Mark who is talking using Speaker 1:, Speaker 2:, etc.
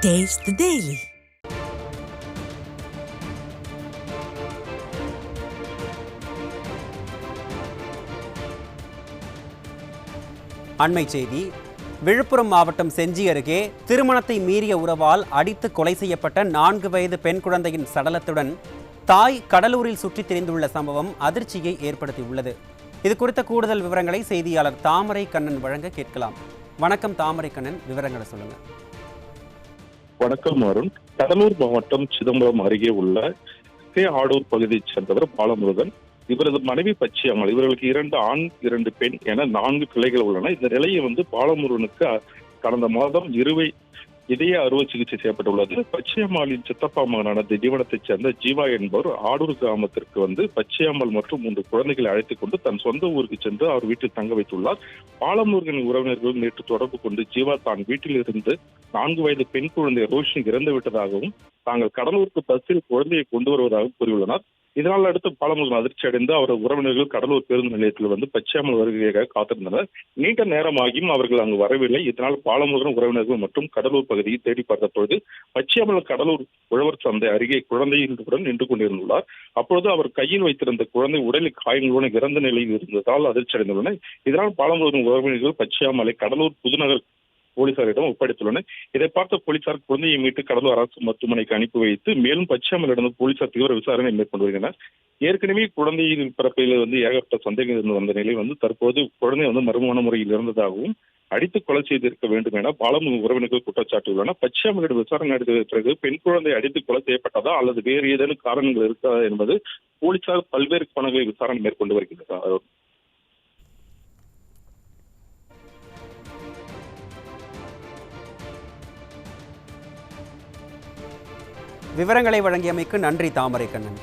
Speaker 1: Taste the Daily.
Speaker 2: அண்மை செய்தி. விழுப்புரம் மாவட்டம் செஞ்சி அருகே திருமணத்தை மீறிய உறவால் அடித்து கொலை செய்யப்பட்ட 4 வயது பெண் குழந்தையின் சடலத்துடன் தாய் கடலூரில் சுற்றித் திரிந்துள்ள சம்பவம் அதிர்ச்சியை ஏற்படுத்தியுள்ளது. இது குறித்த கூடுதல் விவரங்களை செய்தியாளர் தாமரை கண்ணன் வழங்க கேட்கலாம். வணக்கம் தாமரை கண்ணன், விவரங்களை சொல்லுங்க.
Speaker 3: வணக்கம் அருண். கடலூர் மாவட்டம் சிதம்பரம் அருகே உள்ள ஆடூர் பகுதியைச் சேர்ந்தவர் பாலமுருகன். இவரது மனைவி பச்சையம்மாள். இவர்களுக்கு 2 ஆண் 2 பெண் என 4 பிள்ளைகள் உள்ளன. இந்த நிலையை பாலமுருகனுக்கு கடந்த மாதம் இதய அறுவை சிகிச்சை செய்யப்பட்டுள்ளது. பச்சையம்மாளின் சித்தப்பா மகனான திண்டிவனத்தைச் சேர்ந்த ஜீவா என்பவர் ஆடூர் கிராமத்திற்கு பச்சையம்மாள் மற்றும் 3 குழந்தைகளை அழைத்துக் கொண்டு தன் சொந்த ஊருக்கு சென்று அவர் வீட்டில் தங்க வைத்துள்ளார். பாலமுருகனின் உறவினர்கள் நேற்று தொடர்பு கொண்டு ஜீவா தான் வீட்டில் இருந்து 4 வயது பெண் குழந்தை ரோஷினி இறந்து விட்டதாகவும் தாங்கள் கடலூருக்கு பஸ்ஸில் குழந்தையை கொண்டு வருவதாகவும் கூறியுள்ளனர். இதனால் அடுத்து பாலமுருகன் அதிர்ச்சி அடைந்து அவரது உறவினர்கள் கடலூர் பேருந்து நிலையத்தில் பச்சையம்மாள் வருகையாக காத்திருந்தனர். நீண்ட நேரமாகியும் அவர்கள் அங்கு வரவில்லை. இதனால் பாலமுருகன் உறவினர்கள் மற்றும் கடலூர் பகுதியை தேடி பார்த்த பொழுது பச்சையம்மாள் கடலூர் உழவர் சந்தை அருகே குழந்தையுடன் நின்று கொண்டிருந்துள்ளார். அப்பொழுது அவர் கையில் வைத்திருந்த குழந்தை உடலில் காயங்களுடன் இறந்த நிலையில் இருந்ததால் அதிர்ச்சி அடைந்துள்ளனர். இதனால் பாலமுருகன் உறவினர்கள் பச்சையம்மாளை கடலூர் புதுநகர் போலீசாரிடம் ஒப்படைத்துள்ளனர். இதை பார்த்த போலீசார் குழந்தையை மீட்டு கடலூர் அரசு மருத்துவமனைக்கு அனுப்பி வைத்து மேலும் பச்சையம்மாளிடம் போலீசார் தீவிர விசாரணை மேற்கொண்டு வருகின்றனர். ஏற்கனவே குழந்தையின் பிறப்பில் ஏகப்பட்ட சந்தேகம் இருந்து வந்த நிலையில் தற்போது குழந்தை மர்மமான முறையில் இருந்ததாகவும் அடித்து கொலை செய்திருக்க வேண்டும் என பாலமுருகன் உறவினர்கள் குற்றச்சாட்டியுள்ளனர். பச்சையம்மாளிடம் விசாரணை நடத்திய பிறகு பெண் குழந்தை அடித்து கொலை செய்யப்பட்டதா அல்லது வேறு ஏதேனும் காரணங்கள் இருக்கா என்பது போலீசார் பல்வேறு கோணங்களில் விசாரணை மேற்கொண்டு வருகின்றனர்.
Speaker 2: விவரங்களை வழங்கியமைக்கு நன்றி தாமரை கண்ணன்.